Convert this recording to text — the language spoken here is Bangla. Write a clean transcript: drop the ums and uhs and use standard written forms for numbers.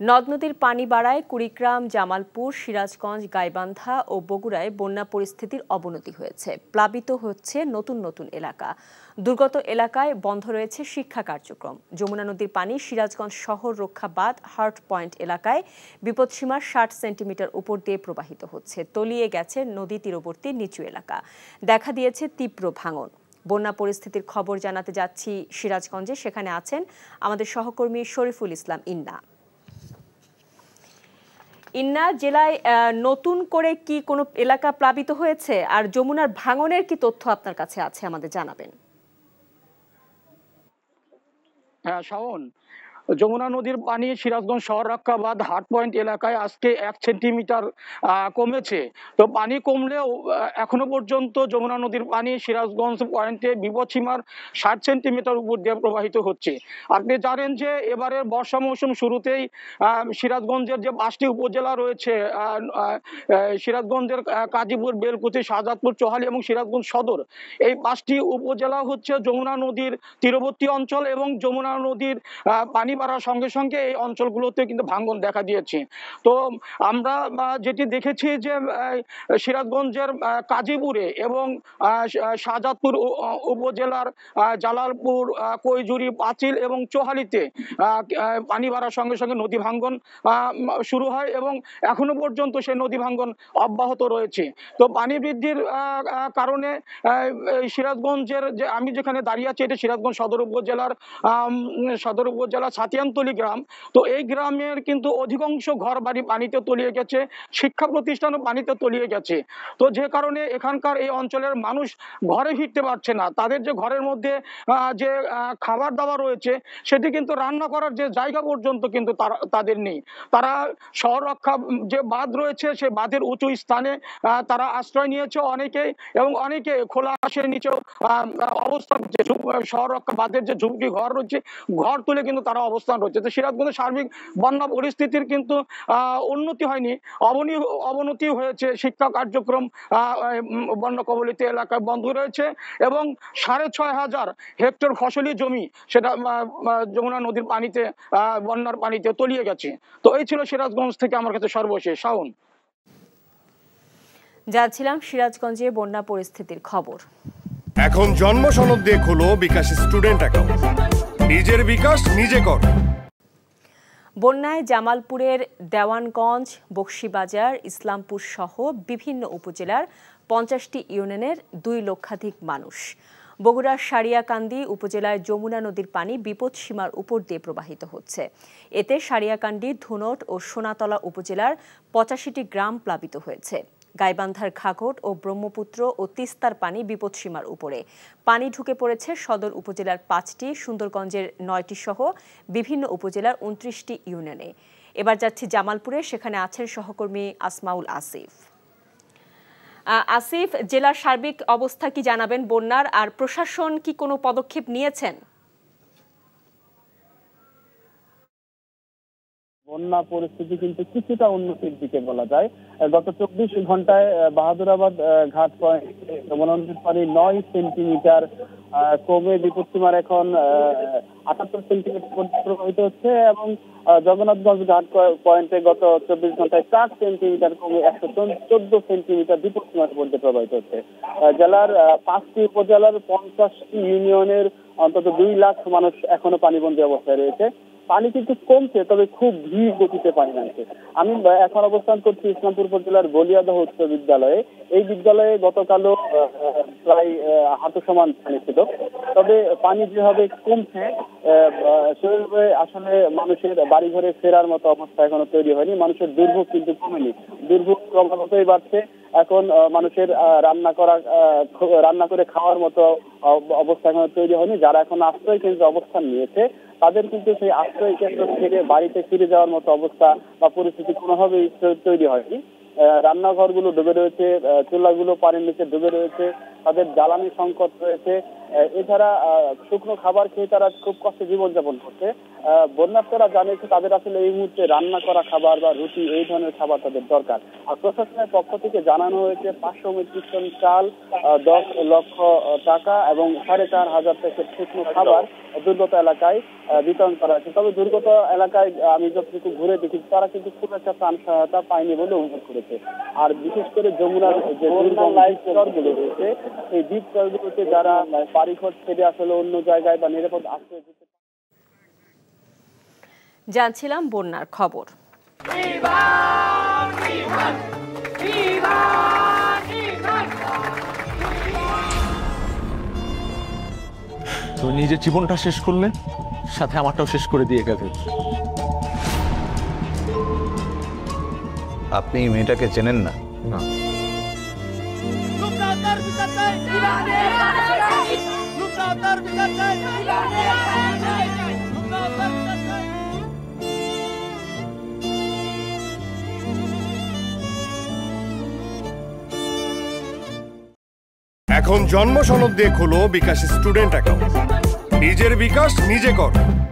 নদ নদীর পানি বাড়ায় কুড়িগ্রাম, জামালপুর, সিরাজগঞ্জ, গাইবান্ধা ও বগুড়ায় বন্যা পরিস্থিতির অবনতি হয়েছে। প্লাবিত হচ্ছে নতুন নতুন এলাকা। দুর্গত এলাকায় বন্ধ রয়েছে শিক্ষা কার্যক্রম। যমুনা নদীর পানি সিরাজগঞ্জ শহর রক্ষা বাঁধ হার্ট পয়েন্ট এলাকায় বিপদসীমার ৬০ সেন্টিমিটার উপর দিয়ে প্রবাহিত হচ্ছে। তলিয়ে গেছে নদী তীরবর্তী নিচু এলাকা। দেখা দিয়েছে তীব্র ভাঙন। বন্যা পরিস্থিতির খবর জানাতে যাচ্ছি সিরাজগঞ্জে। সেখানে আছেন আমাদের সহকর্মী শরীফুল ইসলাম ইন্না। ইন্না, জেলায় নতুন করে কি কোনো এলাকা প্লাবিত হয়েছে? আর যমুনার ভাঙনের কি তথ্য আপনার কাছে আছে, আমাদের জানাবেন। হ্যাঁ শাওন, যমুনা নদীর পানি সিরাজগঞ্জ শহর রক্ষা বাঁধ হার্ট পয়েন্ট এলাকায় আজকে 1 সেন্টিমিটার কমেছে। তো পানি কমলেও এখনো পর্যন্ত যমুনা নদীর পানি সিরাজগঞ্জ পয়েন্টে বিপদসীমার 60 সেন্টিমিটার উপর দিয়ে প্রবাহিত হচ্ছে। আপনি জানেন যে এবারের বর্ষা মৌসুম শুরুতেই সিরাজগঞ্জের যে 5টি উপজেলা রয়েছে, সিরাজগঞ্জের কাজীপুর, বেলকুচি, শাহজাদপুর, চোহালি এবং সিরাজগঞ্জ সদর, এই 5টি উপজেলা হচ্ছে যমুনা নদীর তীরবর্তী অঞ্চল এবং যমুনা নদীর পানি বাড়ার সঙ্গে সঙ্গে এই অঞ্চলগুলোতে কিন্তু ভাঙন দেখা দিয়েছে। তো আমরা যেটি দেখেছি যে সিরাজগঞ্জের কাজীপুরে এবং শাহজাদপুর উপজেলার জালালপুর, কৈজুরি, পাঁচিল এবং চোহালিতে পানি বাড়ার সঙ্গে সঙ্গে নদী ভাঙ্গন শুরু হয় এবং এখনো পর্যন্ত সেই নদী ভাঙ্গন অব্যাহত রয়েছে। তো পানি বৃদ্ধির কারণে সিরাজগঞ্জের যে আমি যেখানে দাঁড়িয়ে আছি, এটা সিরাজগঞ্জ সদর উপজেলা ছাতিয়ানতলী গ্রাম। তো এই গ্রামের কিন্তু অধিকাংশ ঘর বাড়ি পানিতে তলিয়ে গেছে, শিক্ষা প্রতিষ্ঠানও পানিতে তলিয়ে গেছে। তো যে কারণে এখানকার এই অঞ্চলের মানুষ ঘরে ফিরতে পারছে না। তাদের যে ঘরের মধ্যে যে খাবার দাবার রয়েছে, সেটি কিন্তু রান্না করার যে জায়গা পর্যন্ত কিন্তু তাদের নেই। তারা শহর রক্ষা যে বাঁধ রয়েছে, সেই বাঁধের উঁচু স্থানে তারা আশ্রয় নিয়েছে অনেকেই, এবং অনেকে খোলা আকাশের নিচেও অবস্থান, শহর রক্ষা বাঁধের যে ঝুঁকি ঘর রয়েছে, ঘর তুলে কিন্তু তারা অবস্থান রয়েছে। তো সিরাজগঞ্জের সার্বিক বন্যা পরিস্থিতির কিন্তু উন্নতি হয়নি, অবনতি হয়েছে। শিক্ষা কার্যক্রম বন্যা কবলিত এলাকায় বন্ধ রয়েছে এবং ৬,৫০০ হেক্টর ফসলি জমি সেটা যমুনা নদীর পানিতে, বন্যার পানিতে তলিয়ে গেছে। তো এই ছিল সিরাজগঞ্জ থেকে আমার কাছে সর্বশেষ। শাওন, যাচ্ছিলাম সিরাজগঞ্জে বন্যা পরিস্থিতির খবর। এখন জন্ম সনদ দিয়ে খোলো বিকাশ স্টুডেন্ট অ্যাকাউন্ট। নিজের বিকাশ নিজে কর। বন্যায় জামালপুরের দেওয়ানগঞ্জ, বকশীবাজার, ইসলামপুর সহ বিভিন্ন উপজেলার 50টি ইউনিয়নের 2 লক্ষাধিক মানুষ। বগুড়ার সারিয়াকান্দি উপজেলায় যমুনা নদীর পানি বিপদসীমার উপর দিয়ে প্রবাহিত হচ্ছে। এতে সারিয়াকান্দি, ধুনট ও সোনাতলা উপজেলার 85টি গ্রাম প্লাবিত হয়েছে। গাইবান্ধার ঘাঘট ও ব্রহ্মপুত্র ও তিস্তার পানি বিপদসীমার উপরে। পানি ঢুকে পড়েছে সদর উপজেলার 5টি, সুন্দরগঞ্জের 9টি সহ বিভিন্ন উপজেলার 29টি ইউনিয়নে। এবার যাচ্ছি জামালপুরে, সেখানে আছেন সহকর্মী আসমাউল আসিফ। আসিফ, জেলার সার্বিক অবস্থা কি জানাবেন বন্যার, আর প্রশাসন কি কোনো পদক্ষেপ নিয়েছেন? বন্যা পরিস্থিতি কিন্তু কিছুটা উন্নতির দিকে বলা যায়। গত 24 ঘন্টায় বাহাদুরাবাদ ঘাট পয়েন্টে যমুনা নদীর পানি 9 সেন্টিমিটার কমে বিপদসীমার এখন 78 সেন্টিমিটার প্রবাহিত হচ্ছে এবং জগন্নাথগঞ্জ ঘাট পয়েন্টে গত 24 ঘন্টায় 4 সেন্টিমিটার কমে 114 সেন্টিমিটার বিপদসীমার মধ্যে প্রবাহিত হচ্ছে। জেলার 5টি উপজেলার 50টি ইউনিয়নের অন্তত 2 লাখ মানুষ এখনো পানিবন্দী অবস্থায় রয়েছে। পানি কিন্তু কমছে, তবে খুব ধীর গতিতে পানি নামছে। আমি এখন অবস্থান করছি ইসলামপুর উপজেলার বলিয়াদহ উচ্চ বিদ্যালয়ে। এই বিদ্যালয়ে গতকালও প্রায় হাঁটু সমান পানি ছিল, তবে পানি যেভাবে কমছে সেভাবে আসলে মানুষের বাড়ি ঘরে ফেরার মতো অবস্থা এখনো তৈরি হয়নি। মানুষের দুর্ভোগ কিন্তু কমেনি, দুর্ভোগ ক্রমাগতই বাড়ছে। এখন মানুষের রান্না করে খাওয়ার মতো অবস্থা এখনো তৈরি হয়নি। যারা এখন আশ্রয় কেন্দ্রে অবস্থান নিয়েছে, তাদের কিন্তু সেই আশ্রয় কেন্দ্র থেকে বাড়িতে ফিরে যাওয়ার মতো অবস্থা বা পরিস্থিতি কোনোভাবেই তৈরি হয়নি। রান্নাঘরগুলো ডুবে রয়েছে, চুলাগুলো পানির নিচে ডুবে রয়েছে, তাদের জ্বালানি সংকট রয়েছে। এছাড়া শুকনো খাবার খেয়ে তারা খুব কষ্টে জীবনযাপন করছে। বন্যার্থরা জানিয়েছে তাদের আসলে এই মুহূর্তে রান্না করা খাবার বা রুটি এই ধরনের খাবার তাদের দরকার। আর প্রশাসনের পক্ষ থেকে জানানো হয়েছে 500 মেট্রিক টন চাল, 10 লক্ষ টাকা এবং 4,500 প্যাকেট শুকনো খাবার দুর্গত এলাকায় বিতরণ করা হয়েছে। তবে দুর্গত এলাকায় আমি যতটুকু ঘুরে দেখেছি তারা কিন্তু খুব একটা ত্রাণ সহায়তা পায়নি বলে উল্লেখ করেছে। আর বিশেষ করে যমুনার যে দুর্গম দ্বীপচরগুলো রয়েছে এই দ্বীপচরগুলোতে যারা বাড়িঘর ছেড়ে আসলে অন্য জায়গায় বা নিরাপদ আশ্রয় দিতে। জানছিলাম বন্যার খবর। তো নিজের জীবনটা শেষ করলেন, সাথে আমারটাও শেষ করে দিয়ে গেলেন। আপনি এই মেয়েটাকে চেনেন না? না। এখন জন্ম সনদ দিয়ে খোলো বিকাশ স্টুডেন্ট অ্যাকাউন্ট। নিজের বিকাশ নিজে কর।